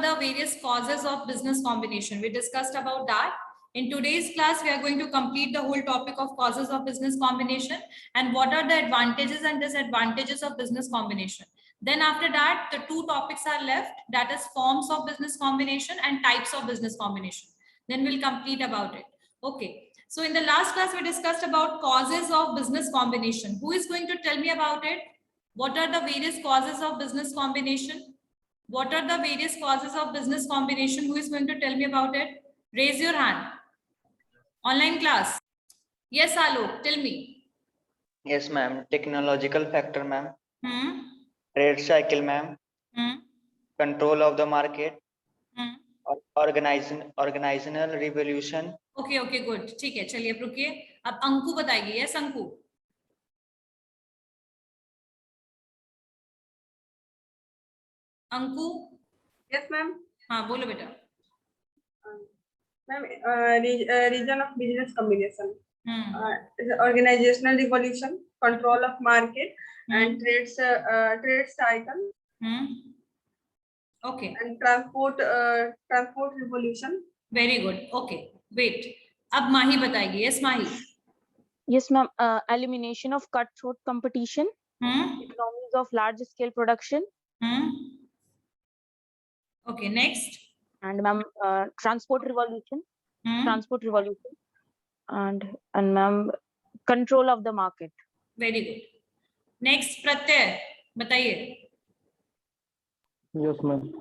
are the various causes of business combination? We discussed about that. In today's class, we are going to complete the whole topic of causes of business combination and what are the advantages and disadvantages of business combination. Then after that, the two topics are left, that is forms of business combination and types of business combination. Then we'll complete about it. Okay. So in the last class, we discussed about causes of business combination. Who is going to tell me about it? What are the various causes of business combination? What are the various causes of business combination? Who is going to tell me about it? Raise your hand. Online class. Yes, Alok, tell me. Yes, ma'am. Technological factor, ma'am. Trade cycle, ma'am. Control of the market. Organizational revolution. Okay, okay, good. ठीक है, चलिए अब रुकिए. अब अंकु बताएगी. Yes, Anku. Anku. Yes, ma'am. हाँ, बोलो बेटा. Ma'am, region of business combination. Organizational revolution, control of market, and trade cycle. Okay. And transport revolution. Very good. Okay. Wait. अब माही बताएगी. Yes, Mahi. Yes, ma'am. Elimination of cutthroat competition. Economies of large scale production. Okay. Next. And ma'am, transport revolution. Transport revolution. And ma'am, control of the market. Very good. Next, Pratyay, बताइए. Yes, ma'am.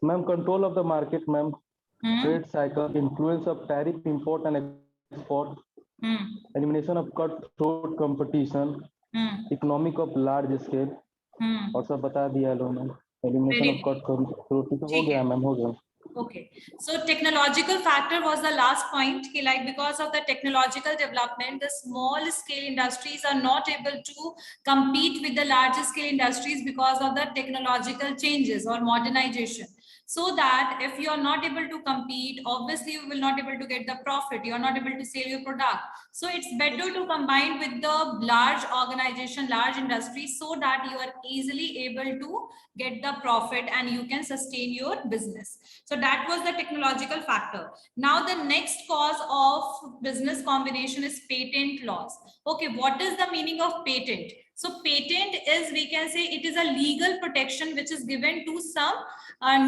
Ma'am, control of the market, ma'am. Trade cycle, influence of tariff import and export, elimination of cutthroat competition, economic of large scale. और सब बता दिया लो ma'am. Elimination of cutthroat हो गया ma'am, हो गया. Okay, so technological factor was the last point. Like because of the technological development, the small scale industries are not able to compete with the large scale industries because of the technological changes or modernization. So that if you are not able to compete, obviously you will not able to get the profit. You are not able to sell your product. So it's better to combine with the large organization, large industry, so that you are easily able to get the profit and you can sustain your business. So that was the technological factor. Now the next cause of business combination is patent laws. Okay, what is the meaning of patent? So patent is, we can say, it is a legal protection which is given to some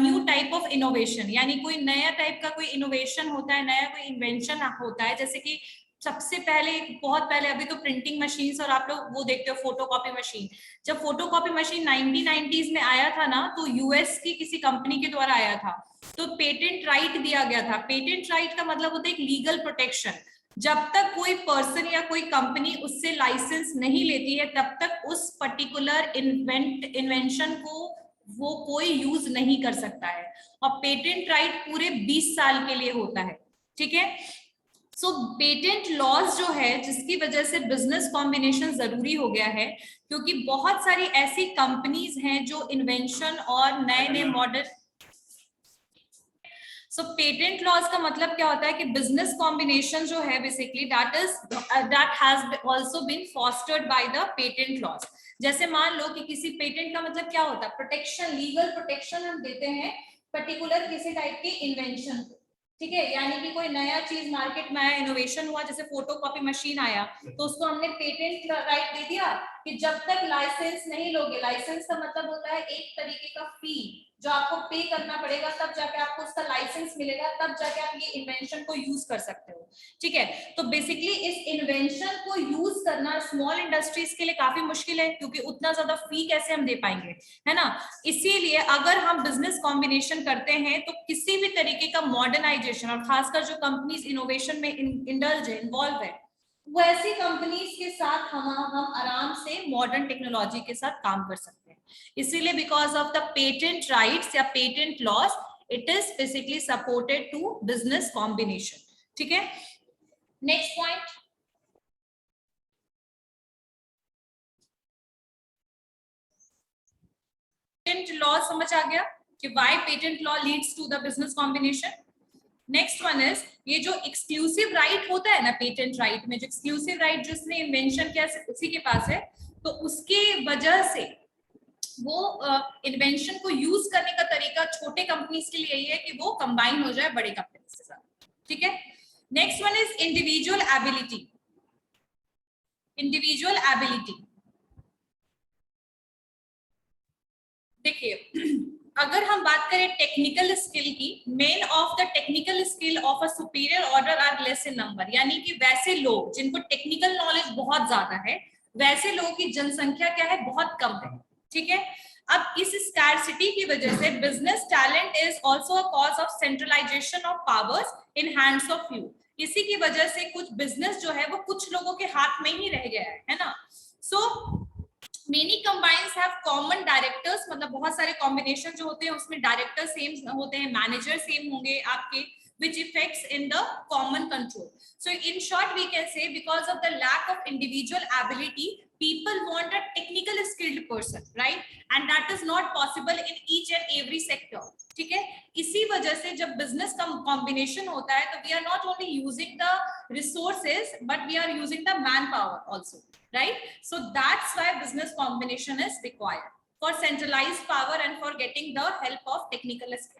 new type of innovation. यानी कोई नया type का कोई innovation होता है, नया कोई invention होता है. जैसे कि सबसे पहले, बहुत पहले, अभी तो प्रिंटिंग मशीन्स और आप लोग वो देखते हो फोटोकॉपी मशीन. जब फोटोकॉपी मशीन 1990s में आया था ना, तो यूएस की किसी कंपनी के द्वारा आया था, तो पेटेंट राइट दिया गया था. पेटेंट राइट का मतलब होता है एक लीगल प्रोटेक्शन. जब तक कोई पर्सन या कोई कंपनी उससे लाइसेंस नहीं लेती है, तब तक उस पर्टिकुलर इन्वेंशन को वो कोई यूज नहीं कर सकता है. और पेटेंट राइट पूरे 20 साल के लिए होता है. ठीक है. सो पेटेंट लॉज जो है, जिसकी वजह से बिजनेस कॉम्बिनेशन जरूरी हो गया है, क्योंकि बहुत सारी ऐसी कंपनीज हैं जो इन्वेंशन और नए नए मॉडल. सो पेटेंट लॉज का मतलब क्या होता है कि बिजनेस कॉम्बिनेशन जो है basically that has also been fostered by the patent laws. जैसे मान लो कि किसी पेटेंट का मतलब क्या होता है, प्रोटेक्शन, लीगल प्रोटेक्शन हम देते हैं पर्टिकुलर किसी टाइप की इन्वेंशन को. ठीक है. यानी कि कोई नया चीज मार्केट में आया, इनोवेशन हुआ, जैसे फोटोकॉपी मशीन आया, तो उसको हमने पेटेंट राइट दे दिया कि जब तक लाइसेंस नहीं लोगे, लाइसेंस का मतलब होता है एक तरीके का फी जो आपको पे करना पड़ेगा, तब जाके आपको उसका लाइसेंस मिलेगा, तब जाके आप ये इन्वेंशन को यूज कर सकते हो. ठीक है. तो बेसिकली इस इन्वेंशन को यूज करना स्मॉल इंडस्ट्रीज के लिए काफी मुश्किल है, क्योंकि उतना ज्यादा फी कैसे हम दे पाएंगे, है ना. इसीलिए अगर हम बिजनेस कॉम्बिनेशन करते हैं तो किसी भी तरीके का मॉडर्नाइजेशन, और खासकर जो कंपनीज इनोवेशन में इंडल्ज है, इन्वॉल्व है, वैसी कंपनीज के साथ हम आराम से मॉडर्न टेक्नोलॉजी के साथ काम कर सकते हैं. इसीलिए because of the patent rights या patent laws, it is basically supported to business combination. ठीक है. Next point. पेटेंट लॉ समझ आ गया कि why patent law leads to the business combination. Next one is, ये जो एक्सक्लूसिव राइट होता है ना, पेटेंट राइट में जो एक्सक्लूसिव राइट जिसने इन्वेंशन किया उसी के पास है, तो उसके वजह से वो इन्वेंशन को यूज करने का तरीका कंपनीज के लिए यही है कि वो कंबाइन हो जाए बड़े कंपनीज के साथ, ठीक है। Next one is individual ability. Individual ability, देखिए अगर हम बात करें टेक्निकल स्किल की, men of the technical skill of a superior order are less in number, यानी कि वैसे लोग जिनको टेक्निकल नॉलेज बहुत ज्यादा है वैसे लोगों की जनसंख्या क्या है, बहुत कम है, ठीक है। अब इस स्कैरसिटी की वजह से business talent is also a cause of centralisation of powers in hands of few. इसी की वजह से कुछ बिजनेस जो है वो कुछ लोगों के हाथ में ही रह गया है ना। So many combines have common directors, मतलब बहुत सारे कॉम्बिनेशन जो होते हैं उसमें डायरेक्टर सेम होते हैं, मैनेजर सेम होंगे आपके, which affects in the common control. So in short we can say because of the lack of individual ability people want a technical skilled person, right? And that is not possible in each and every sector, ठीक है। इसी वजह से जब business का combination होता है तो we are not only using the resources but we are using the manpower also, right? So that's why business combination is required for centralized power and for getting the help of technical skill,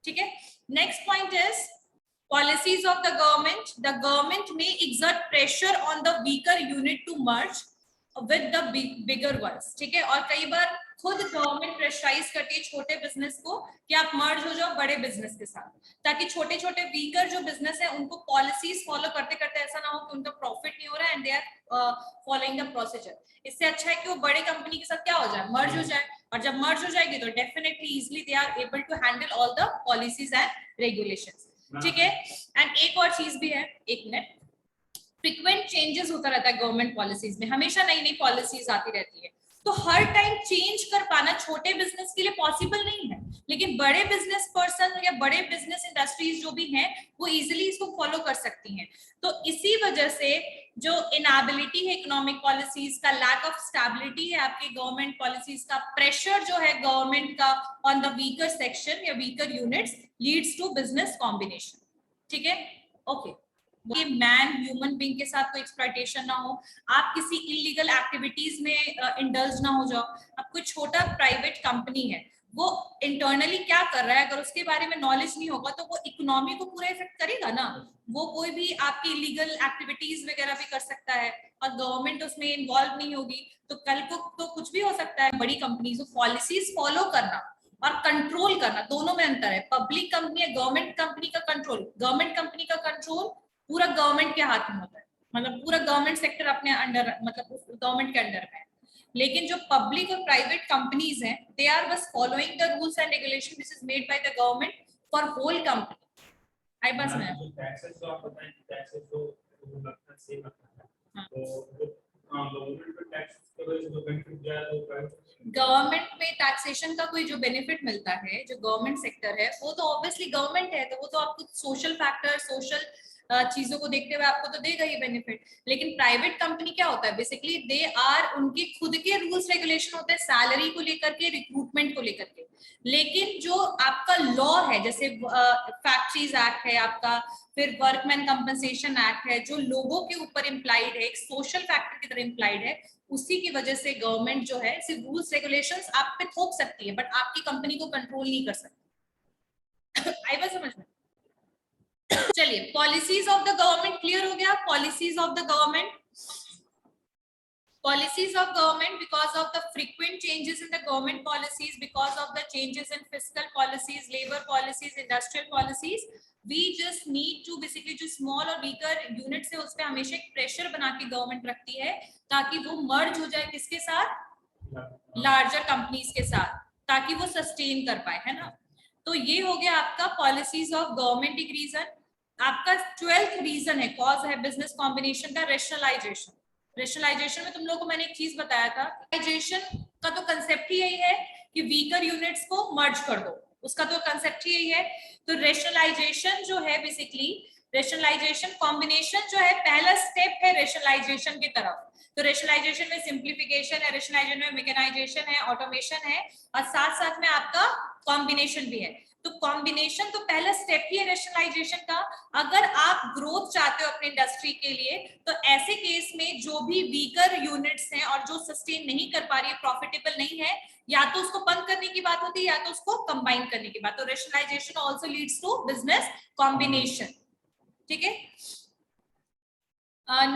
ठीक है। Next point is policies of the government. The government में exert pressure on the weaker unit to merge with the bigger ones, ठीक है। और कई बार खुद government pressurise करती है छोटे बिजनेस को कि आप मर्ज हो जाओ बड़े बिजनेस के साथ, ताकि छोटे छोटे वीकर जो बिजनेस है उनको पॉलिसीज फॉलो करते करते ऐसा ना हो कि उनका प्रॉफिट नहीं हो रहा है and they are following the procedure. इससे अच्छा है कि वो बड़े कंपनी के साथ क्या हो जाए, मर्ज हो जाए, और जब मर्ज हो जाएगी तो definitely easily they are able to handle all the policies and regulations, ठीक है। एंड एक और चीज भी है, एक मिनट, फ्रीक्वेंट चेंजेस होता रहता है गवर्नमेंट पॉलिसीज में, हमेशा नई नई पॉलिसीज आती रहती है, तो हर टाइम चेंज कर पाना छोटे बिजनेस के लिए पॉसिबल नहीं है, लेकिन बड़े बिजनेस पर्सन या बड़े बिजनेस इंडस्ट्रीज जो भी हैं वो इजीली इसको फॉलो कर सकती हैं। तो इसी वजह से जो इनएबिलिटी है इकोनॉमिक पॉलिसीज का, लैक ऑफ स्टेबिलिटी है आपकी गवर्नमेंट पॉलिसीज का, प्रेशर जो है गवर्नमेंट का ऑन द वीकर सेक्शन या weaker units leads to business combination, ठीक है। ओके, कि मैन ह्यूमन बीइंग के साथ कोई एक्सप्लॉयटेशन ना हो, आप किसी इलीगल एक्टिविटीज में इंडल्ज ना हो जाओ। अब कोई छोटा प्राइवेट कंपनी है वो इंटरनली क्या कर रहा है अगर उसके बारे में नॉलेज नहीं होगा तो वो इकोनॉमी को पूरा इफेक्ट करेगा ना। वो कोई भी आपकी इलीगल एक्टिविटीज वगैरह भी कर सकता है और गवर्नमेंट उसमें इन्वॉल्व नहीं होगी तो कल को तो कुछ भी हो सकता है। बड़ी कंपनीज पॉलिसीज फॉलो करना और कंट्रोल करना, दोनों में अंतर है। पब्लिक कंपनी या गवर्नमेंट कंपनी का कंट्रोल, गवर्नमेंट कंपनी का कंट्रोल पूरा गवर्नमेंट के हाथ में होता है, मतलब पूरा गवर्नमेंट सेक्टर अपने अंडर, मतलब गवर्नमेंट के अंडर में है। लेकिन जो पब्लिक और प्राइवेट कंपनीज हैं दे आर बस following the rules and regulation which is made by the government for whole company. आई बस में टैक्सेस तो आप बताएं, टैक्सेस तो लगता है सेम लगता है, तो गवर्नमेंट में टैक्स के वजह से जो बेनिफिट दिया है तो गवर्नमेंट में टैक्सेशन का कोई जो बेनिफिट मिलता है, जो गवर्नमेंट सेक्टर है वो तो ऑब्वियसली गवर्नमेंट है तो वो तो आपको सोशल फैक्टर, सोशल चीजों को देखते हुए आपको तो देगा ही बेनिफिट। लेकिन प्राइवेट कंपनी क्या होता है, बेसिकली दे आर, उनके खुद के रूल्स रेगुलेशन होते हैं सैलरी को लेकर के, रिक्रूटमेंट को लेकर के। लेकिन जो आपका लॉ है जैसे फैक्ट्रीज एक्ट है आपका, फिर वर्कमैन कंपनसेशन एक्ट है, जो लोगों के ऊपर इम्प्लाइड है, एक सोशल फैक्टर की तरह इम्प्लाइड है, उसी की वजह से गवर्नमेंट जो है सिर्फ रूल्स रेगुलेशंस आप पे थोप सकती है बट आपकी कंपनी को कंट्रोल नहीं कर सकती। आई बात समझ में? चलिए, policies of the government clear हो गया। Policies of the government, policies of government because of the frequent changes in the government policies, because of the changes in fiscal policies, labor policies, industrial policies, we just need to basically जो small और weaker units है उस पे हमेशा एक pressure बना के government रखती है ताकि वो merge हो जाए किसके साथ, larger companies के साथ, ताकि वो sustain कर पाए, है ना। तो ये हो गया आपका policies of government एक reason। आपका 12th reason है, cause है business combination का rationalization। रेशनलाइजेशन में तुम लोगों को मैंने एक चीज बताया था, रेशनलाइजेशन का तो कंसेप्ट ही यही है कि वीकर यूनिट्स को मर्ज कर दो, उसका तो कंसेप्ट ही यही है। तो रेशनलाइजेशन जो है बेसिकली, रेशनलाइजेशन कॉम्बिनेशन जो है पहला स्टेप है रेशनलाइजेशन की तरफ। तो रेशनलाइजेशन में सिंप्लीफिकेशन है, रेशनलाइजेशन में मैकेनाइजेशन है, ऑटोमेशन है और साथ साथ में आपका कॉम्बिनेशन भी है। तो कॉम्बिनेशन तो पहला स्टेप ही है रेशनलाइजेशन का। अगर आप ग्रोथ चाहते हो अपने इंडस्ट्री के लिए तो ऐसे केस में जो भी वीकर यूनिट्स हैं और जो सस्टेन नहीं कर पा रही है, प्रॉफिटेबल नहीं है, या तो उसको बंद करने की बात होती है या तो उसको कंबाइन करने की बात। तो rationalisation also leads to business combination. ठीक है,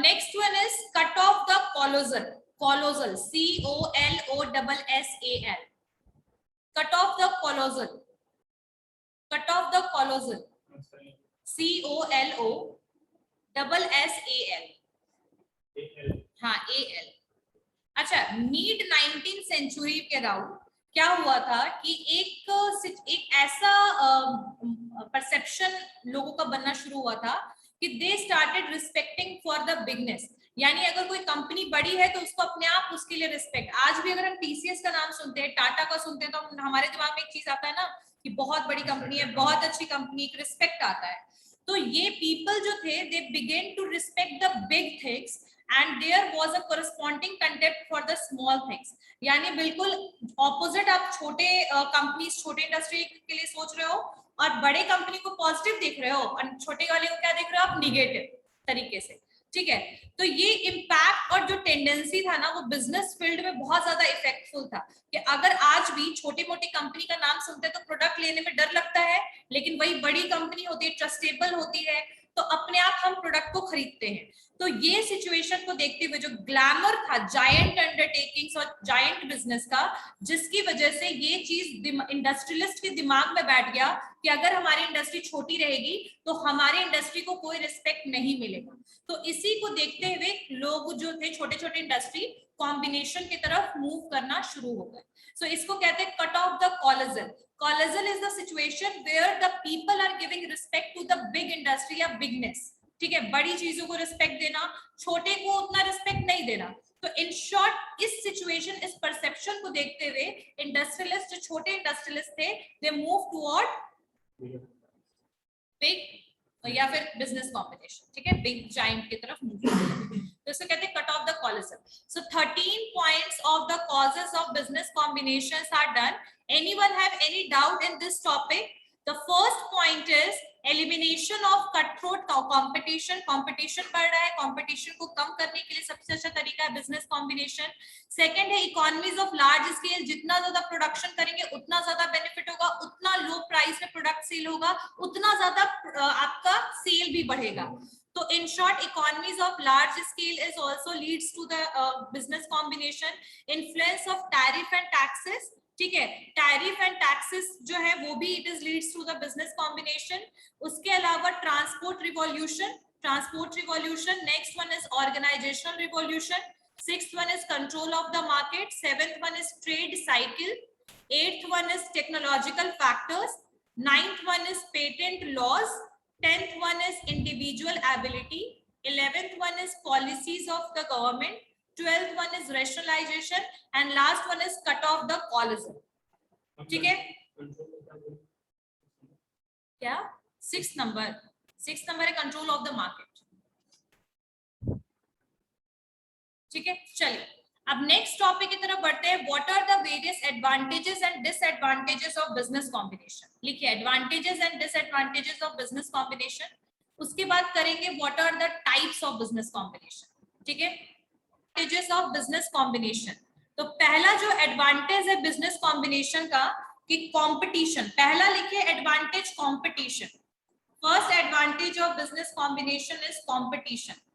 next one is cut off the colossal. Colossal COLOSSAL, cut off the colossal, cut off the colossal COLOSSAL, हाँ AL। अच्छा, मिड 19th सेंचुरी के अराउंड क्या हुआ था कि एक ऐसा परसेप्शन लोगों का बनना शुरू हुआ था कि they started respecting for the bigness. यानी अगर कोई कंपनी बड़ी है तो उसको अपने आप उसके लिए रिस्पेक्ट। आज भी अगर हम TCS का नाम सुनते हैं, टाटा का सुनते हैं, तो हमारे दिमाग में एक चीज आता है ना कि बहुत बड़ी कंपनी है, बहुत अच्छी कंपनी, एक रिस्पेक्ट आता है। तो ये पीपल जो थे, they began to respect the big things and there was a corresponding contempt for the small things. यानी बिल्कुल ऑपोजिट, आप छोटे कंपनीज, छोटे इंडस्ट्री के लिए सोच रहे हो और बड़े कंपनी को पॉजिटिव देख रहे हो, और छोटे वाले को क्या देख रहे हो आप, निगेटिव तरीके से। ठीक है, तो ये इम्पैक्ट और जो टेंडेंसी था ना, वो बिजनेस फील्ड में बहुत ज्यादा इफेक्टफुल था कि अगर आज भी छोटी मोटी कंपनी का नाम सुनते हैं तो प्रोडक्ट लेने में डर लगता है, लेकिन वही बड़ी कंपनी होती है, ट्रस्टेबल होती है, तो अपने आप हम प्रोडक्ट को खरीदते हैं। तो ये सिचुएशन को देखते हुए जो ग्लैमर था जायंट अंडरटेकिंग्स और जायंट बिजनेस का, जिसकी वजह से ये चीज इंडस्ट्रियलिस्ट के दिमाग में बैठ गया कि अगर हमारी इंडस्ट्री छोटी रहेगी तो हमारी इंडस्ट्री को कोई रिस्पेक्ट नहीं मिलेगा। तो इसी को देखते हुए लोग जो थे, छोटे छोटे इंडस्ट्री कॉम्बिनेशन की तरफ मूव करना शुरू हो गए। सो इसको कहते हैं cut off the colossal. Colossal is the situation where the people are giving respect to the big industry या bigness। ठीक है, बड़ी चीजों को रिस्पेक्ट देना, छोटे को उतना रिस्पेक्ट नहीं देना। तो इन शॉर्ट इस सिचुएशन, इस परसेप्शन को देखते हुए इंडस्ट्रियलिस्ट, जो छोटे इंडस्ट्रियलिस्ट थे, दे मूव टुवर्ड बिग या फिर बिजनेस कॉम्बिनेशन। ठीक है, बिग जायंट की तरफ मूव करते हैं। तो इसे कहते हैं cut off the colossal. So 13 points of the causes of business combinations are done. Anyone have any doubt in this topic? The first point is elimination of cutthroat competition. Competition बढ़ रहा है, competition को कम करने के लिए सबसे अच्छा तरीका है business combination. Second है economies of large scale. जितना ज्यादा प्रोडक्शन करेंगे उतना ज्यादा बेनिफिट होगा, उतना लो प्राइस में प्रोडक्ट सेल होगा, उतना ज्यादा आपका सेल भी बढ़ेगा। तो in short, economies of large scale is also leads to the business combination. Influence of tariff and taxes. ठीक है, टैरिफ एंड टैक्सेस जो है वो भी it is leads to the business combination. उसके अलावा transport revolution, transport revolution. Next one is organisational revolution. Sixth one is control of the market. Seventh one is trade cycle. Eighth one is technological factors. Ninth one is patent laws. 10th one is individual ability. 11th one is policies of the government. 12th one is rationalization and last one is cut off the collagen. ठीक है, क्या 6th number है control of the market. ठीक है, चलिए अब next topic की तरफ बढ़ते हैं। What are the various advantages and disadvantages of business combination. लिखिए advantages and disadvantages of business combination. उसके बाद करेंगे what are the types of business combination. ठीक है, एडवांटेजेस ऑफ बिजनेस कॉम्बिनेशन। तो पहला जो एडवांटेज है बिजनेस कॉम्बिनेशन का कि कंपटीशन। पहला लिखिए advantage competition. First advantage of business combination is competition.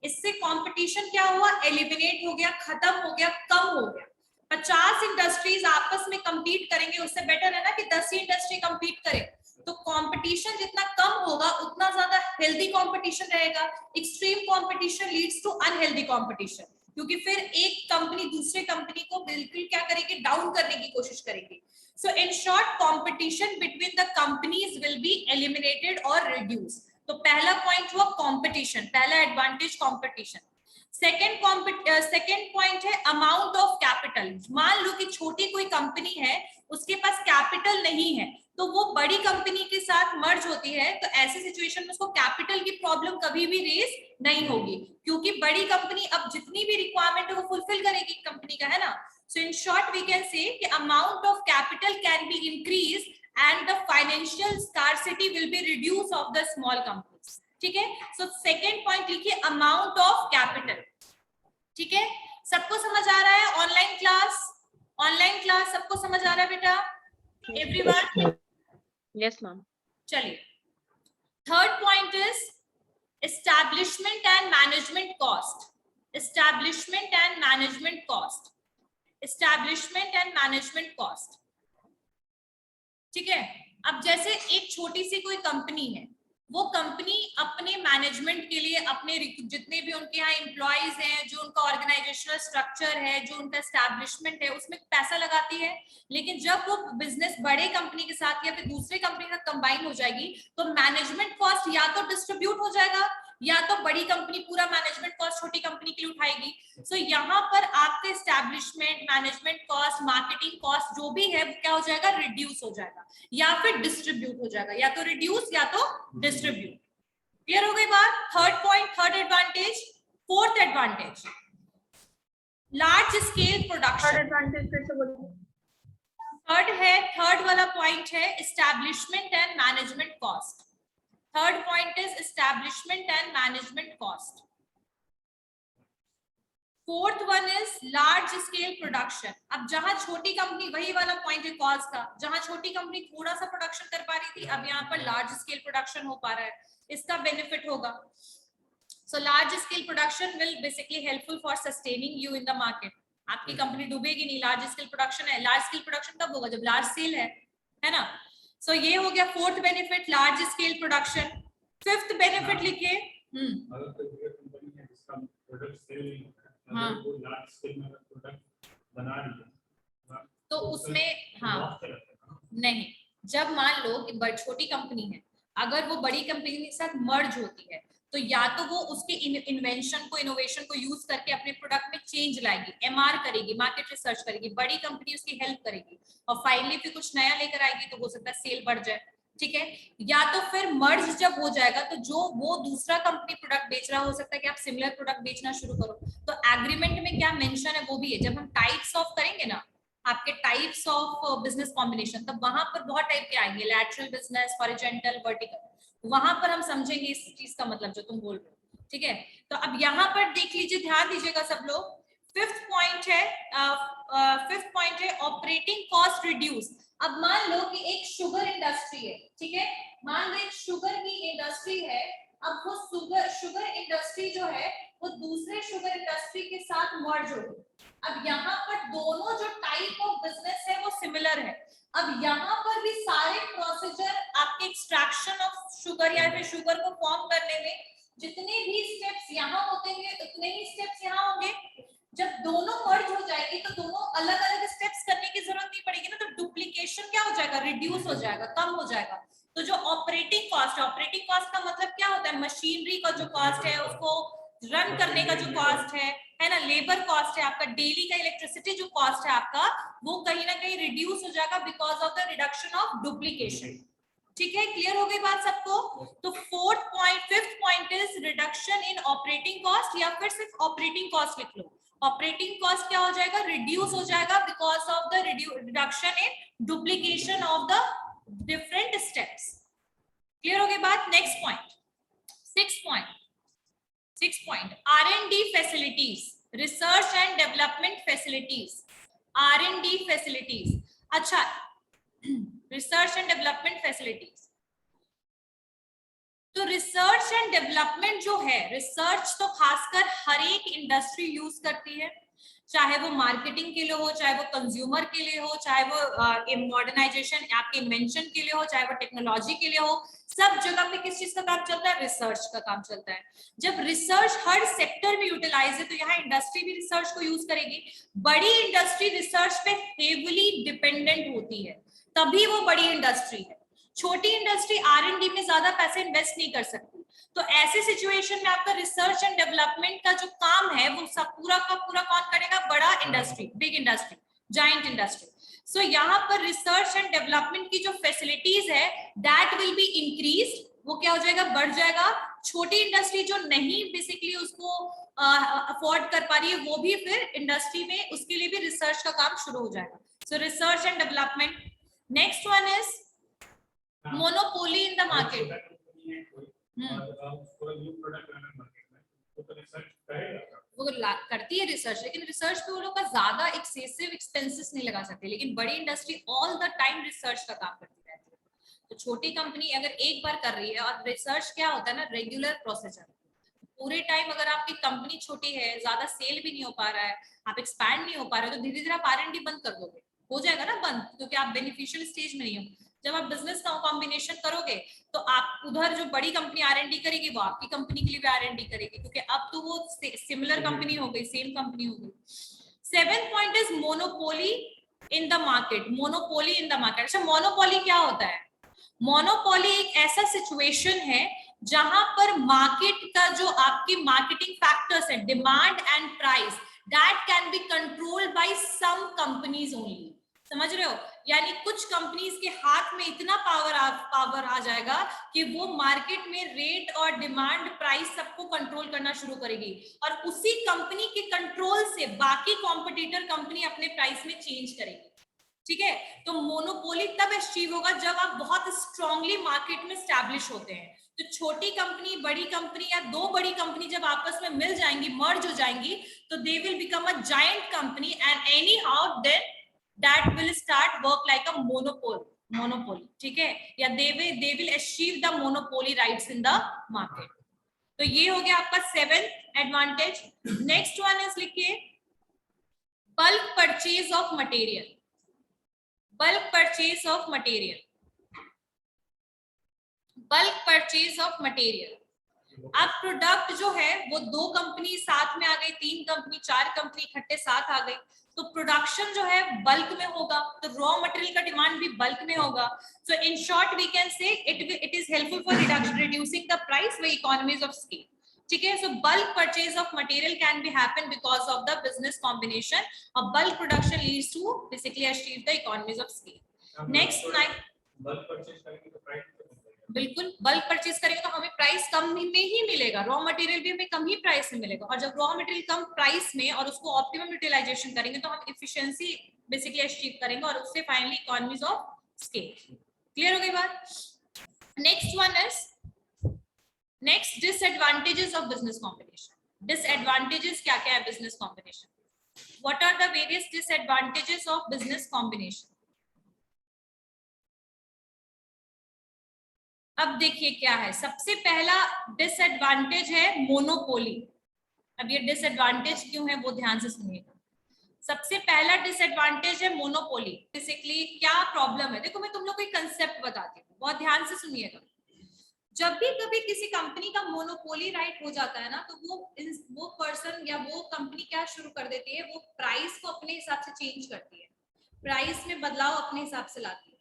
इससे कंपटीशन क्या हुआ, एलिमिनेट हो गया, खत्म हो गया, कम हो गया। 50 इंडस्ट्रीज आपस में कंपीट करेंगे, उससे बेटर है ना कि 10 ही इंडस्ट्री कंपीट करे। तो कंपटीशन जितना कम होगा उतना ज्यादा हेल्दी कंपटीशन रहेगा। Extreme competition leads to unhealthy competition, क्योंकि फिर एक कंपनी दूसरे कंपनी को बिल्कुल क्या करेगी, डाउन करने की कोशिश करेगी। So in short competition between the companies will be eliminated और रिड्यूस। तो पहला पॉइंट हुआ कंपटीशन, पहला एडवांटेज कंपटीशन। सेकंड पॉइंट है अमाउंट ऑफ कैपिटल। मान लो कि छोटी कोई कंपनी है, उसके पास कैपिटल नहीं है, तो वो बड़ी कंपनी के साथ मर्ज होती है, तो ऐसी सिचुएशन में उसको कैपिटल की प्रॉब्लम कभी भी रेज नहीं होगी, क्योंकि बड़ी कंपनी अब जितनी भी रिक्वायरमेंट है वो फुलफिल करेगी कंपनी का, है ना। So in short we can say कि amount of capital can be increase and the financial scarcity will be reduce of the small companies. ठीक है, सो सेकेंड पॉइंट लिखिए अमाउंट ऑफ कैपिटल। ठीक है, सबको समझ आ रहा है? ऑनलाइन क्लास सबको समझ आ रहा है बेटा? एवरीवन? Yes, ma'am. चलिए, third point is establishment and management cost. Establishment and management cost. Establishment and management cost. ठीक है, अब जैसे एक छोटी सी कोई कंपनी है, वो कंपनी अपने मैनेजमेंट के लिए अपने जितने भी उनके यहाँ एम्प्लॉइज हैं, जो उनका ऑर्गेनाइजेशनल स्ट्रक्चर है, जो उनका एस्टैब्लिशमेंट है, उसमें पैसा लगाती है। लेकिन जब वो बिजनेस बड़े कंपनी के साथ या फिर दूसरे कंपनी के साथ कंबाइन हो जाएगी तो मैनेजमेंट कॉस्ट या तो डिस्ट्रीब्यूट हो जाएगा या तो बड़ी कंपनी पूरा मैनेजमेंट कॉस्ट छोटी कंपनी के लिए उठाएगी। सो यहाँ पर आपके establishment, management cost, marketing cost जो भी है वो क्या हो जाएगा, रिड्यूस हो जाएगा या फिर डिस्ट्रीब्यूट हो जाएगा, या तो रिड्यूस या तो डिस्ट्रीब्यूट। क्लियर हो गई बात? Third point, third advantage. Fourth advantage, large scale production. Third advantage फिर से बोलिए। थर्ड वाला पॉइंट है establishment and management cost. Third point is establishment and management cost. Fourth one is large scale production. अब जहां छोटी कंपनी, वही वाला पॉइंट है कॉस्ट का, जहां छोटी कंपनी थोड़ा सा प्रोडक्शन कर पा रही थी, अब यहाँ पर लार्ज स्केल प्रोडक्शन हो पा रहा है, इसका बेनिफिट होगा। So large scale production will basically helpful for sustaining you in the market. आपकी कंपनी डूबेगी नहीं, लार्ज स्केल प्रोडक्शन है। लार्ज स्केल प्रोडक्शन कब होगा? जब लार्ज सेल है ना। सो ये हो गया fourth benefit, large scale production. Fifth benefit लिखिए। अगर कोई कंपनी है जिसका प्रोडक्ट सेल अगर वो लार्ज स्केल में प्रोडक्ट बना रही है तो उसमें नहीं, जब मान लो कि छोटी कंपनी है, अगर वो बड़ी कंपनी के साथ मर्ज होती है तो या तो वो उसके इन्वेंशन को, इनोवेशन को यूज करके अपने प्रोडक्ट में चेंज लाएगी, एमआर करेगी, मार्केट रिसर्च करेगी, बड़ी कंपनी उसकी हेल्प करेगी और फाइनली फिर कुछ नया लेकर आएगी तो हो सकता है सेल बढ़ जाए। ठीक है, या तो फिर मर्ज जब हो जाएगा तो जो वो दूसरा कंपनी प्रोडक्ट बेच रहा, हो सकता है कि आप सिमिलर प्रोडक्ट बेचना शुरू करो। तो एग्रीमेंट में क्या मेंशन है वो भी है। जब हम टाइप्स ऑफ करेंगे ना, आपके टाइप्स ऑफ बिजनेस कॉम्बिनेशन, तब वहां पर बहुत टाइप के आएंगे, लैटरल बिजनेस, हॉरिजॉन्टल, वर्टिकल। वहां पर हम समझेंगे इस चीज का मतलब जो तुम बोल रहे हो। ठीक है, तो अब यहाँ पर देख लीजिए, ध्यान दीजिएगा सब लोग। फिफ्थ पॉइंट है ऑपरेटिंग कॉस्ट रिड्यूस। अब मान लो कि एक शुगर इंडस्ट्री है, ठीक है, मान लो एक शुगर की इंडस्ट्री है। अब वो शुगर इंडस्ट्री जो है वो दूसरे शुगर इंडस्ट्री के साथ मर्ज हो गई। अब यहाँ पर दोनों जो टाइप ऑफ बिजनेस है वो सिमिलर है। अब यहाँ पर भी सारे प्रोसीजर आपके एक्सट्रैक्शन ऑफ शुगर या फिर शुगर को फॉर्म करने में जितने भी स्टेप्स यहाँ होते हैं उतने ही स्टेप्स यहाँ होंगे। जब दोनों मर्ज हो जाएगी तो दोनों अलग अलग स्टेप्स करने की जरूरत नहीं पड़ेगी ना, तो डुप्लीकेशन क्या हो जाएगा, रिड्यूस हो जाएगा, कम हो जाएगा। तो जो ऑपरेटिंग कॉस्ट का मतलब क्या होता है, मशीनरी का जो कॉस्ट है, उसको रन करने का जो कॉस्ट है ना, लेबर कॉस्ट है, आपका डेली का इलेक्ट्रिसिटी जो कॉस्ट है आपका, वो कहीं ना कहीं रिड्यूस हो जाएगा because of the reduction of duplication. ठीक है, क्लियर हो गई बात सबको? तो fifth point is reduction in operating cost, या फिर सिर्फ ऑपरेटिंग कॉस्ट लिख लो। ऑपरेटिंग कॉस्ट क्या हो जाएगा, रिड्यूस हो जाएगा because of the reduction in duplication of the different steps. Clear हो गई बात? Next point, six point R&D facilities, research and development facilities, R&D facilities. अच्छा, रिसर्च एंड डेवलपमेंट फैसिलिटीज, तो रिसर्च एंड डेवलपमेंट जो है, research तो खासकर हर एक इंडस्ट्री यूज करती है, चाहे वो मार्केटिंग के लिए हो, चाहे वो कंज्यूमर के लिए हो, चाहे वो मॉडर्नाइजेशन आपके इन्वेंशन के लिए हो, चाहे वो टेक्नोलॉजी के लिए हो, सब जगह पे किस चीज का काम चलता है, रिसर्च का काम चलता है। जब रिसर्च हर सेक्टर में यूटिलाइज है तो यहाँ इंडस्ट्री भी रिसर्च को यूज करेगी। बड़ी इंडस्ट्री रिसर्च पे हेवीली डिपेंडेंट होती है, तभी वो बड़ी इंडस्ट्री है। छोटी इंडस्ट्री R&D में ज्यादा पैसे इन्वेस्ट नहीं कर सकती। तो ऐसे सिचुएशन में आपका रिसर्च एंड डेवलपमेंट का जो काम है वो सब पूरा का पूरा कौन करेगा, बड़ा industry, big industry, giant industry. So यहाँ पर रिसर्च एंड डेवलपमेंट की जो फैसिलिटीज है दैट विल बी इंक्रीज्ड, वो क्या हो जाएगा, बढ़ जाएगा। छोटी इंडस्ट्री जो नहीं बेसिकली उसको अफोर्ड कर पा रही है, वो भी फिर इंडस्ट्री में उसके लिए भी रिसर्च का काम शुरू हो जाएगा। सो research and development. Next one is monopoly in the market. वो करती है रिसर्च, लेकिन रिसर्च पे वो लोग का ज्यादा एक्सेसिव एक्सपेंसेस नहीं लगा सकते, लेकिन बड़ी industry all the time research का काम करती रहती है। तो छोटी कंपनी अगर एक बार कर रही है, और रिसर्च क्या होता है ना, रेगुलर प्रोसीजर, पूरे टाइम अगर आपकी कंपनी छोटी है, ज्यादा सेल भी नहीं हो पा रहा है, आप एक्सपैंड नहीं हो पा रहे हो, तो धीरे धीरे आप R&D बंद कर दोगे, हो जाएगा ना बंद, क्योंकि आप बेनिफिशियल स्टेज में नहीं हो। जब आप बिजनेस का कॉम्बिनेशन करोगे तो आप उधर जो बड़ी कंपनी R&D करेगी वो आपकी कंपनी के लिए भी R&D करेगी, क्योंकि अब तो वो सिमिलर कंपनी हो गई, सेम कंपनी हो गई। 7th point is monopoly in the market. Monopoly in the market. अच्छा, मोनोपोली क्या होता है? मोनोपोली एक ऐसा सिचुएशन है जहां पर मार्केट का जो आपकी मार्केटिंग फैक्टर्स है, demand and price, that can be controlled by some companies only. समझ रहे हो? यानी कुछ कंपनीज के हाथ में इतना पावर आ जाएगा कि वो मार्केट में रेट और डिमांड प्राइस सबको कंट्रोल करना शुरू करेगी, और उसी कंपनी के कंट्रोल से बाकी कॉम्पिटिटर कंपनी अपने प्राइस में चेंज करेगी। ठीक है? तो मोनोपोली तब अचीव होगा जब आप बहुत स्ट्रांगली मार्केट में स्टैब्लिश होते हैं। तो छोटी कंपनी, बड़ी कंपनी या दो बड़ी कंपनी जब आपस में मिल जाएंगी, मर्ज हो जाएंगी, तो they will become a giant company, and anyhow then that will start work like a monopoly, ठीक है? या they will achieve the monopoly rights in the market। तो ये हो गया आपका 7th advantage. Next one is लिखिए bulk purchase of material. Bulk purchase of material, bulk purchase of material. अब प्रोडक्ट जो है वो दो कंपनी साथ में आ गई, 3 कंपनी, 4 कंपनी इकट्ठे साथ आ गई, तो प्रोडक्शन जो है बल्क में होगा, तो रॉ मटेरियल का डिमांड भी बल्क में होगा। So in short we can say it is helpful for reducing the price by economies of scale. ठीक है? So bulk purchase of material can be happen because of the business combination, और bulk production leads to basically achieve the economies of scale. Next, bulk purchase करेंगे तो price बिल्कुल bulk purchase करेंगे तो हमें price कम में ही मिलेगा, रॉ मटेरियल भी हमें कम ही प्राइस में मिलेगा, और जब रॉ मटेरियल कम प्राइस में और उसको ऑप्टिमम यूटिलाइजेशन करेंगे तो हम एफिशिएंसी बेसिकली अचीव करेंगे, और उससे finally economies of scale. Clear हो गई बात? Next one is next disadvantages of business combination. Disadvantages क्या क्या है business combination? What are the various disadvantages of business combination? अब देखिए क्या है। सबसे पहला डिसएडवांटेज है मोनोपोली। अब ये डिसएडवांटेज क्यों है वो ध्यान से सुनिएगा। सबसे पहला डिसएडवांटेज है मोनोपोली। बेसिकली क्या प्रॉब्लम है, देखो मैं तुम लोग को एक कंसेप्ट बताती हूँ, बहुत ध्यान से सुनिएगा। जब भी कभी किसी कंपनी का मोनोपोली राइट हो जाता है ना, तो वो पर्सन या वो कंपनी क्या शुरू कर देती है, वो प्राइस को अपने हिसाब से चेंज करती है, प्राइस में बदलाव अपने हिसाब से लाती है।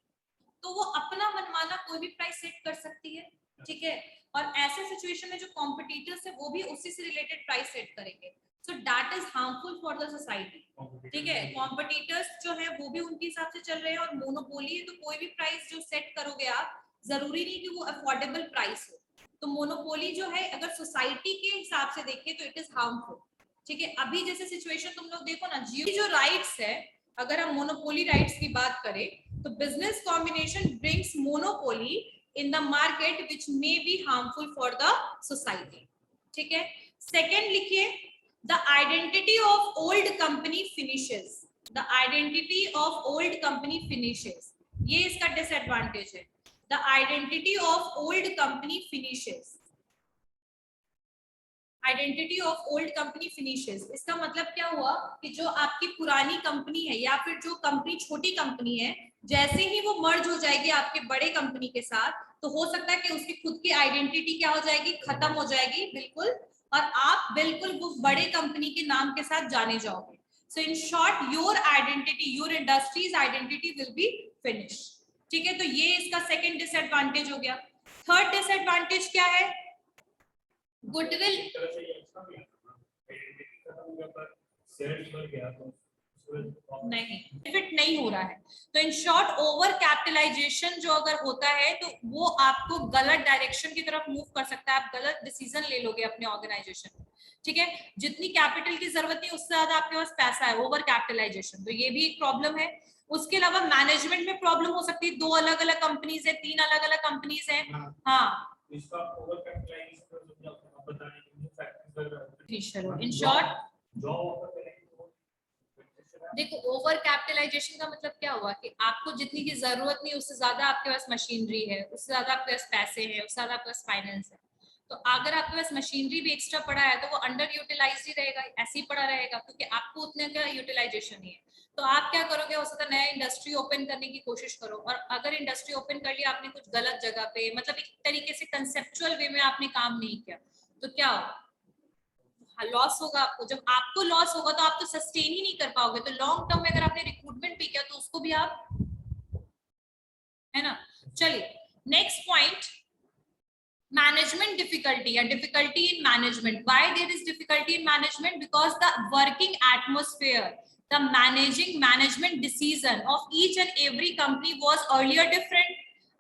तो वो अपना मनमाना कोई भी प्राइस सेट कर सकती है। ठीक है? और ऐसे सिचुएशन में जो कॉम्पिटिटर्स है वो भी उसी से रिलेटेड प्राइस सेट करेंगे। So that is harmful for the society. ठीक है? कॉम्पिटिटर्स जो है वो भी उनके हिसाब से चल रहे हैं, और मोनोपोली है तो कोई भी प्राइस जो सेट करोगे आप, जरूरी नहीं कि वो अफोर्डेबल प्राइस हो। तो मोनोपोली जो है अगर सोसाइटी के हिसाब से देखें तो इट इज हार्मफुल। ठीक है? अभी जैसे सिचुएशन तुम लोग देखो ना, जियो जो राइट्स है, अगर हम मोनोपोली राइट्स की बात करें तो business combination brings monopoly in the market which may be harmful for the society. ठीक है? सेकेंड लिखिए the identity of old company finishes. The identity of old company finishes, ये इसका डिसएडवांटेज है। The identity of old company finishes, identity of old company finishes. इसका मतलब क्या हुआ कि जो आपकी पुरानी कंपनी है या फिर जो कंपनी छोटी कंपनी है, जैसे ही वो मर्ज हो जाएगी आपके बड़े कंपनी के साथ, तो हो सकता है कि उसकी खुद की आइडेंटिटी क्या हो जाएगी, खत्म हो जाएगी बिल्कुल, और आप बिल्कुल वो बड़े कंपनी के नाम के साथ जाने जाओगे। So in short your identity, your industries identity will be finish. ठीक है? तो ये इसका सेकेंड डिसएडवांटेज हो गया। थर्ड डिसएडवांटेज क्या है? गुडविल नहीं, फिट नहीं हो रहा है। तो इन शॉर्ट ओवर कैपिटलाइजेशन जो अगर होता है तो वो आपको गलत डायरेक्शन की तरफ मूव कर सकता है, आप गलत डिसीजन ले लोगे अपने ऑर्गेनाइजेशन में। ठीक है? जितनी कैपिटल की जरूरत नहीं उससे ज्यादा आपके पास पैसा है, ओवर कैपिटलाइजेशन, तो ये भी एक प्रॉब्लम है। उसके अलावा मैनेजमेंट में प्रॉब्लम हो सकती है, 2 अलग अलग कंपनीज है, 3 अलग अलग कंपनीज है। हाँ इसका ओवर कैपिटलाइजेशन आप बताने के लिए factors in short job offer करेंगे तो देखो, ओवर कैपिटलाइजेशन का मतलब क्या हुआ कि आपको जितनी की जरूरत नहीं उससे ज्यादा आपके पास मशीनरी है, उससे ज्यादा आपके पास पैसे हैं, उससे ज्यादा आपके पास फाइनेंस है। तो अगर आपके पास मशीनरी भी एक्स्ट्रा पड़ा है तो वो अंडर यूटिलाइज ही रहेगा, ऐसे ही पड़ा रहेगा, क्योंकि आपको उतने का यूटिलाइजेशन नहीं है। तो आप क्या करोगे, हो सकता है नया इंडस्ट्री ओपन करने की कोशिश करो, और अगर इंडस्ट्री ओपन कर लिया आपने कुछ गलत जगह पे, मतलब एक तरीके से कंसेप्चुअल वे में आपने काम नहीं किया, तो क्या होगा, लॉस होगा आपको। जब आपको लॉस होगा तो आप तो सस्टेन ही नहीं कर पाओगे। तो लॉन्ग टर्म में अगर आपने रिक्रूटमेंट भी किया तो उसको भी आप, है ना। चलिए नेक्स्ट पॉइंट, मैनेजमेंट डिफिकल्टी या difficulty in management. Why there is difficulty in management? Because the working atmosphere, the management decision of each and every company was earlier different.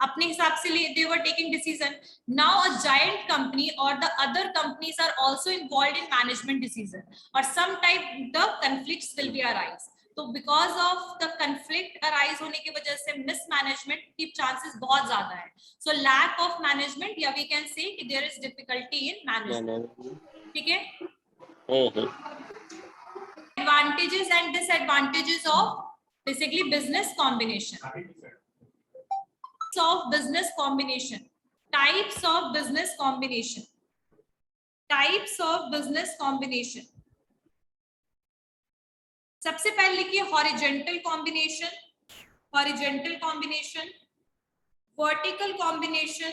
अपने हिसाब से they were taking decision. Now a giant company or the other companies are also involved in management decision, or sometimes the conflicts will be arise. तो because of the conflict arise होने की वजह से mismanagement की chances बहुत ज्यादा है. So lack of management, या we can say कि there is difficulty in management. ठीक है? Advantages and disadvantages of basically business combination. Types of business combination. Types of business combination. Types of business combination. सबसे पहले लिखिए horizontal combination, horizontal combination, vertical combination,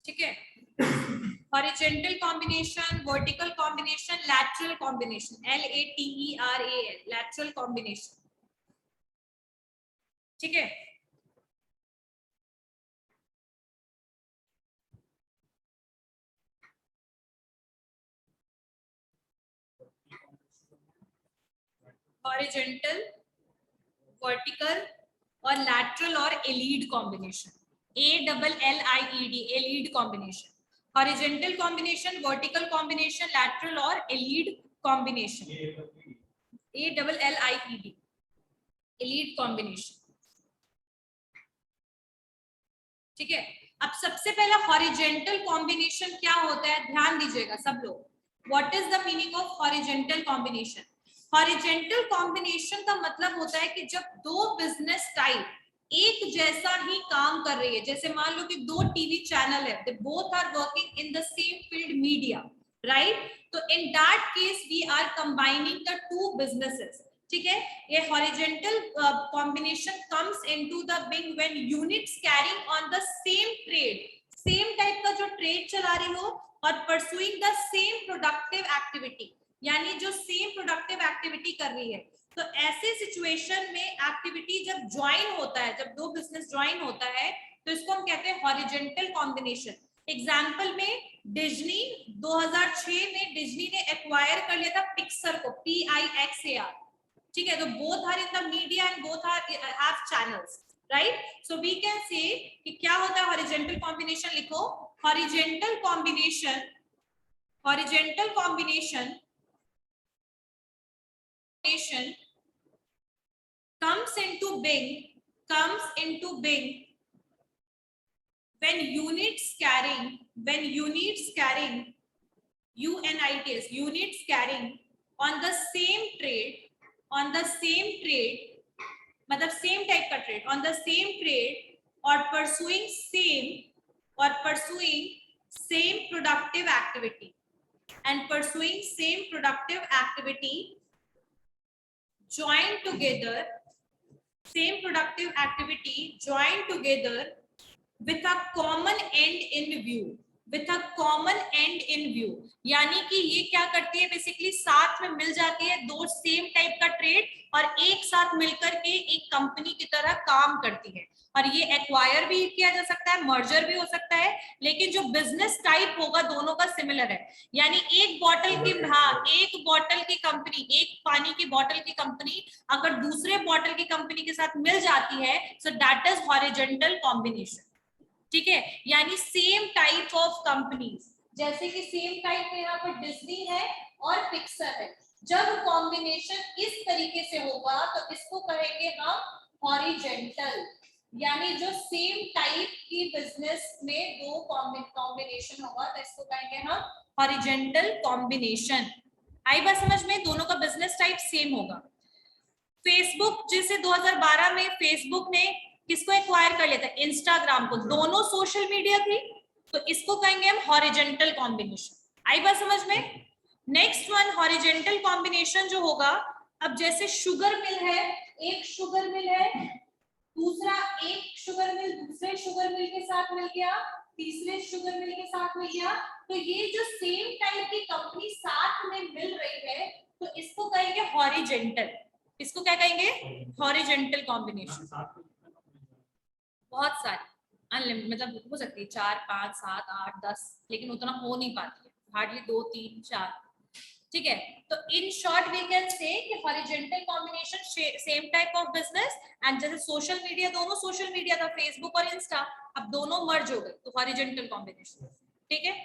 ठीक है, horizontal combination, vertical combination, lateral combination, lateral, lateral combination, ठीक है। horizontal, vertical और lateral और elide combination, ALLIED, elide combination, horizontal combination, vertical combination, lateral और elide combination, ALLIED, elide combination, ठीक है। अब सबसे पहला horizontal combination क्या होता है, ध्यान दीजिएगा सब लोग। What is the meaning of horizontal combination? Horizontal combination का मतलब होता है कि जब दो बिजनेस टाइप एक जैसा ही काम कर रही है, जैसे मान लो कि 2 टीवी चैनल है, they both are working in the same field media, right? तो in that case we are combining the 2 businesses, ठीक है। ये horizontal combination comes into the being when units carrying on the same trade, same type का जो trade चला रही हो और pursuing the same productive activity, यानी जो सेम प्रोडक्टिव एक्टिविटी कर रही है। तो ऐसे सिचुएशन में एक्टिविटी जब ज्वाइन होता है, जब दो बिजनेस ज्वाइन होता है, तो इसको हम कहते हैं हॉरिजॉन्टल कॉम्बिनेशन। एग्जांपल में डिज्नी 2006 में डिज्नी ने एक्वायर कर लिया था पिक्सर को, PIXAR, ठीक है। तो both are in the media and both are have channels, right. So we can say कि क्या होता है हॉरिजॉन्टल कॉम्बिनेशन, लिखो horizontal combination, horizontal combination comes into being when units carrying units carrying on the same trade मतलब same type का trade, on the same trade or pursuing same productive activity and pursuing same productive activity join together, same productive activity join together with a common end in view, with a common end in view। यानी कि ये क्या करती है, basically साथ में मिल जाती है दो सेम टाइप का ट्रेड और एक साथ मिलकर के एक कंपनी की तरह काम करती है। और ये एक्वायर भी किया जा सकता है, मर्जर भी हो सकता है, लेकिन जो बिजनेस टाइप होगा दोनों का सिमिलर है। यानी एक बॉटल की, हाँ, एक बॉटल की कंपनी, एक पानी की बॉटल की कंपनी अगर दूसरे बॉटल की कंपनी के साथ मिल जाती है, so that is horizontal combination, ठीक है। यानी सेम टाइप ऑफ कंपनीज, जैसे कि सेम टाइप में यहाँ पर डिज्नी है और पिक्सर है, जब कॉम्बिनेशन इस तरीके से होगा तो इसको कहेंगे हम हॉरिजेंटल, यानी जो सेम टाइप की बिजनेस में दो कॉम्बिनेशन होगा तो इसको कहेंगे हम हॉरिजेंटल कॉम्बिनेशन। आई बात समझ में, दोनों का बिजनेस टाइप सेम होगा। फेसबुक जैसे 2012 में फेसबुक ने किसको एक्वायर कर लिया था, इंस्टाग्राम को, दोनों सोशल मीडिया थी, तो इसको कहेंगे हम हॉरिजेंटल कॉम्बिनेशन। आई बात समझ में। नेक्स्ट वन हॉरिजेंटल कॉम्बिनेशन जो होगा, अब जैसे शुगर मिल है, एक शुगर मिल है, दूसरा एक शुगर मिल दूसरे शुगर मिल के साथ मिल गया, तीसरे शुगर मिल के साथ मिल गया, तो ये जो सेम टाइप की कंपनी साथ में मिल रही है तो इसको कहेंगे हॉरिजेंटल। इसको क्या कहेंगे, हॉरिजेंटल कॉम्बिनेशन। बहुत सारी अनलिमिटेड, मतलब हो सकती है 4 5 7 8 10, लेकिन उतना हो नहीं पाती है, हार्डली 2 3 4, ठीक है। तो इन शॉर्ट वी कैन से कि horizontal combination same type of business, and जैसे सोशल मीडिया, दोनों सोशल मीडिया था फेसबुक और इंस्टा, अब दोनों मर्ज हो गए तो हॉरिजेंटल कॉम्बिनेशन, ठीक है।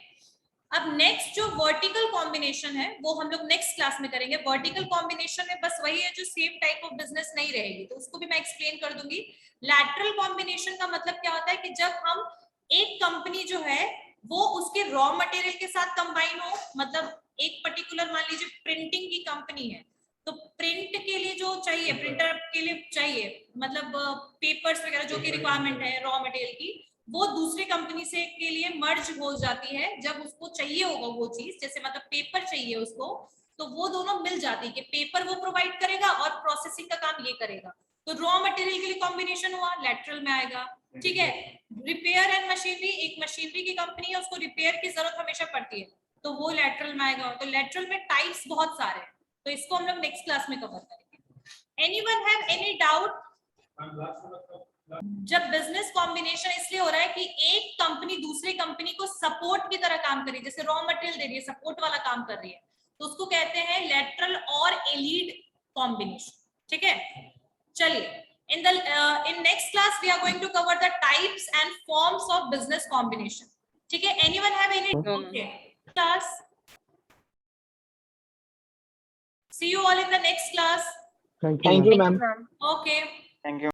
अब नेक्स्ट जो वर्टिकल कॉम्बिनेशन है वो हम लोग नेक्स्ट क्लास में करेंगे। वर्टिकल कॉम्बिनेशन में बस वही है जो सेम टाइप ऑफ बिजनेस नहीं रहेगी, तो उसको भी मैं एक्सप्लेन कर दूंगी। लैटरल कॉम्बिनेशन का मतलब क्या होता है कि जब हम एक कंपनी जो है वो उसके रॉ मटेरियल के साथ कंबाइन हो, मतलब एक पर्टिकुलर मान लीजिए प्रिंटिंग की कंपनी है, तो प्रिंट के लिए जो चाहिए, प्रिंटर के लिए चाहिए, मतलब पेपर्स वगैरह जो की रिक्वायरमेंट है रॉ मटेरियल की, वो दूसरे कंपनी से के लिए मर्ज हो जाती है। जब उसको चाहिए होगा वो चीज, जैसे मतलब पेपर चाहिए उसको, तो वो दोनों मिल जाती है कि पेपर वो प्रोवाइड करेगा और प्रोसेसिंग का काम ये करेगा, तो रॉ मटेरियल के लिए कॉम्बिनेशन हुआ, लैटरल में आएगा, ठीक है। रिपेयर एंड मशीनरी, एक मशीनरी की कंपनी है, उसको रिपेयर की जरूरत हमेशा पड़ती है, तो वो लैटरल में आएगा। तो लैटरल में टाइप्स बहुत सारे हैं, तो इसको हम लोग नेक्स्ट क्लास में कवर करेंगे। Anyone have any doubt? जब बिजनेस कॉम्बिनेशन इसलिए हो रहा है कि एक कंपनी दूसरी कंपनी को सपोर्ट की तरह काम कर रही है, जैसे रॉ मटेरियल दे रही है, सपोर्ट वाला काम कर रही है, तो उसको कहते हैं लेटरल और एलीड कॉम्बिनेशन, ठीक है। चलिए, in next class we are going to cover the types and forms of business combination, ठीक है। anyone have any class? See you all in the next class. Thank you, ma'am. Okay. Thank you.